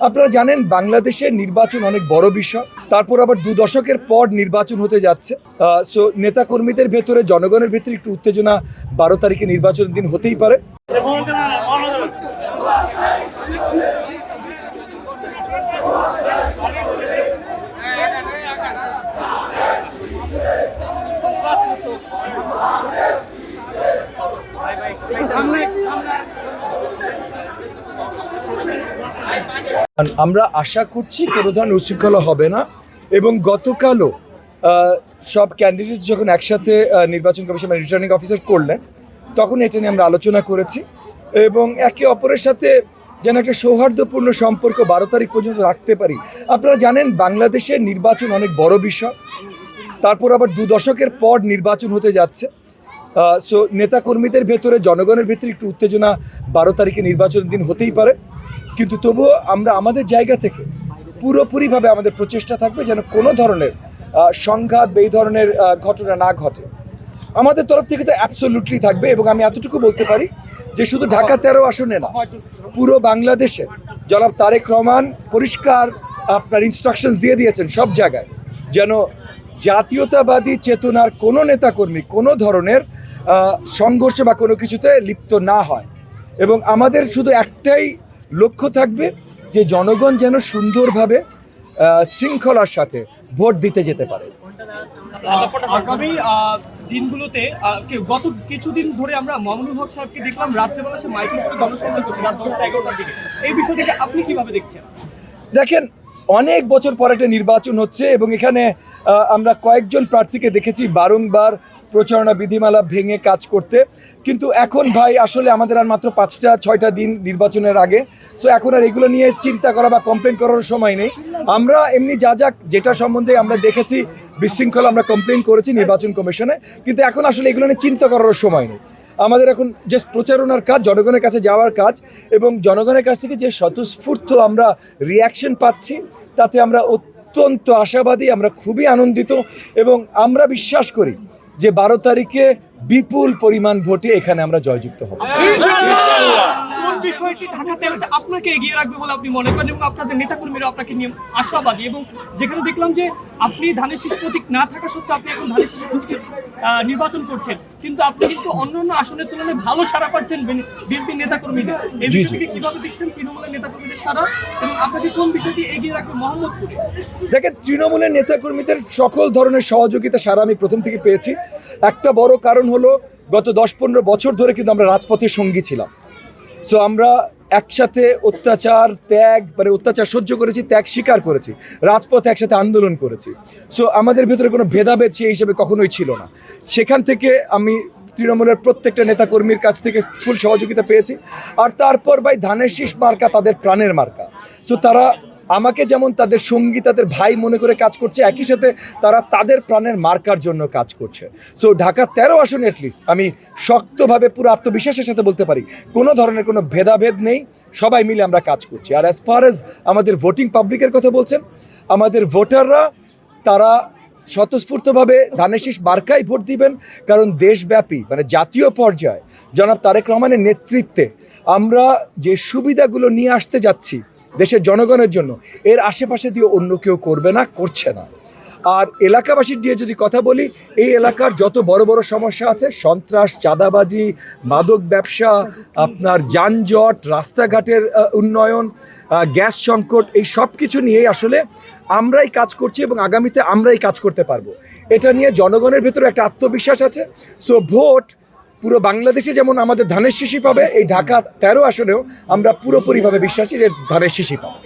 আপনারা জানেন বাংলাদেশের নির্বাচন অনেক বড় বিষয়, তারপর আবার 2 দশকের পর নির্বাচন হতে যাচ্ছে। সো নেতাকর্মীদের ভেতরে, জনগণের ভেতরে একটু উত্তেজনা 12 তারিখে নির্বাচনের দিন হতেই পারে। আমরা আশা করছি কোনো ধরনের উচ্ছৃঙ্খলা হবে না, এবং গতকালও সব ক্যান্ডিডেট যখন একসাথে নির্বাচন কমিশন রিটার্নিং অফিসার করলেন, তখন এটা নিয়ে আমরা আলোচনা করেছি এবং একে অপরের সাথে যেন একটা সৌহার্দ্যপূর্ণ সম্পর্ক 12 তারিখ পর্যন্ত রাখতে পারি। আপনারা জানেন বাংলাদেশের নির্বাচন অনেক বড় বিষয়, তারপর আবার 2 দশকের পর নির্বাচন হতে যাচ্ছে। সো নেতাকর্মীদের ভেতরে, জনগণের ভেতরে একটু উত্তেজনা 12 তারিখে নির্বাচনের দিন হতেই পারে, কিন্তু তবুও আমরা আমাদের জায়গা থেকে পুরোপুরিভাবে আমাদের প্রচেষ্টা থাকবে যেন কোনো ধরনের সংঘাত বা এই ধরনের ঘটনা না ঘটে। আমাদের তরফ থেকে তো অ্যাবসলিউটলি থাকবে, এবং আমি এতটুকু বলতে পারি যে শুধু ঢাকা 13 আসনে না, পুরো বাংলাদেশে জনাব তারেক রহমান পরিষ্কার আপনার ইনস্ট্রাকশনস দিয়ে দিয়েছেন সব জায়গায়, যেন জাতীয়তাবাদী চেতনার কোনো নেতাকর্মী কোনো ধরনের সংঘর্ষ বা কোনো কিছুতে লিপ্ত না হয়। এবং আমাদের শুধু একটাই লক্ষ্য থাকবে যে জনগণ যেন সুন্দরভাবে শৃঙ্খলার সাথে ভোট দিতে যেতে পারে। আগামী দিনগুলোতে গত কিছুদিন ধরে আমরা মামুনুল হক সাহেবকে দেখলাম রাত্রেবেলা সে মাইকিং করে জনসংযোগ করছে রাত 10টা-11টার দিকে। এই বিষয়টাকে আপনি কিভাবে দেখছেন? দেখেন, অনেক বছর পর একটা নির্বাচন হচ্ছে এবং এখানে আমরা কয়েকজন প্রার্থীকে দেখেছি বারংবার প্রচারণা বিধিমালা ভেঙে কাজ করতে, কিন্তু এখন ভাই আসলে আমাদের আর মাত্র 5-6টা দিন নির্বাচনের আগে। সো এখন আর এগুলো নিয়ে চিন্তা করা বা কমপ্লেন করার সময় নেই। আমরা এমনি যেটা সম্বন্ধে আমরা দেখেছি বিশৃঙ্খলা আমরা কমপ্লেন করেছি নির্বাচন কমিশনে, কিন্তু এখন আসলে এগুলো নিয়ে চিন্তা করার সময় নেই। আমাদের এখন জাস্ট প্রচারণার কাজ, জনগণের কাছে যাওয়ার কাজ, এবং জনগণের কাছ থেকে যে স্বতঃস্ফূর্ত আমরা রিয়াকশন পাচ্ছি তাতে আমরা অত্যন্ত আশাবাদী, আমরা খুবই আনন্দিত, এবং আমরা বিশ্বাস করি যে 12 তারিখে বিপুল পরিমাণ ভোটে এখানে আমরা জয়যুক্ত হব। কোন বিষয়টি ঢাকা 13তে আপনাকে এগিয়ে রাখবে বলে আপনি মনে করেন, এবং আপনাদের নেতাকর্মীরা আপনাকে নিয়ে আশাবাদী? এবং যেখানে দেখলাম যে আপনি ধানের শীষ প্রতীক না থাকা সত্ত্বেও আপনি এখন ধানের শীষ প্রতীকে নির্বাচন করছেন, কিন্তু আপনি কিন্তু অন্যান্য আসনের তুলনায় ভালো সাড়া পাচ্ছেন বিএনপির নেতাকর্মীদের। এই বিষয়টিকে কিভাবে দেখছেন তৃণমূলের নেতাকর্মীদের সাড়া, এবং আপনাকে কোন বিষয়টি এগিয়ে রাখবে মোহাম্মদপুরে? দেখেন, তৃণমূলের নেতাকর্মীদের সকল ধরনের সহযোগিতা সারা আমি প্রথম থেকে পেয়েছি। একটা বড় কারণ হলো গত 10-15 বছর ধরে কিন্তু আমরা রাজপথের সঙ্গী ছিলাম। সো আমরা একসাথে অত্যাচার সহ্য করেছি, ত্যাগ স্বীকার করেছি, রাজপথে একসাথে আন্দোলন করেছি। সো আমাদের ভেতরে কোনো ভেদাভেদ সেই হিসেবে কখনোই ছিল না। সেখান থেকে আমি তৃণমূলের প্রত্যেকটা নেতাকর্মীর কাছ থেকে ফুল সহযোগিতা পেয়েছি। আর তারপর ভাই ধানের শীষ মার্কা তাদের প্রাণের মার্কা। সো তারা আমাকে যেমন তাদের সঙ্গী, তাদের ভাই মনে করে কাজ করছে, একই সাথে তারা তাদের প্রাণের মার্কার জন্য কাজ করছে। সো ঢাকা 13 আসনে অ্যাটলিস্ট আমি শক্তভাবে পুরো আত্মবিশ্বাসের সাথে বলতে পারি কোনো ধরনের কোনো ভেদাভেদ নেই, সবাই মিলে আমরা কাজ করছি। আর অ্যাজ ফার এজ আমাদের ভোটিং পাবলিকের কথা বলছেন, আমাদের ভোটাররা তারা স্বতঃস্ফূর্তভাবে ধানের শীষ মার্কায় ভোট দিবেন, কারণ দেশব্যাপী মানে জাতীয় পর্যায়ে জনাব তারেক রহমানের নেতৃত্বে আমরা যে সুবিধাগুলো নিয়ে আসতে যাচ্ছি দেশের জনগণের জন্য, এর আশেপাশে দিয়ে অন্য কেউ করবে না, করছে না। আর এলাকাবাসীর দিয়ে যদি কথা বলি, এই এলাকার যত বড় বড় সমস্যা আছে, সন্ত্রাস, চাঁদাবাজি, মাদক ব্যবসা, আপনার যানজট, রাস্তাঘাটের উন্নয়ন, গ্যাস সংকট, এই সব কিছু নিয়েই আসলে আমরাই কাজ করছি এবং আগামীতে আমরাই কাজ করতে পারবো। এটা নিয়ে জনগণের ভেতরে একটা আত্মবিশ্বাস আছে। সো ভোট পুরো বাংলাদেশে যেমন আমাদের ধানের শীষই পাবে, এই ঢাকা 13 আসনেও আমরা পুরোপুরিভাবে বিশ্বাসী যে ধানের শীষই পাবে।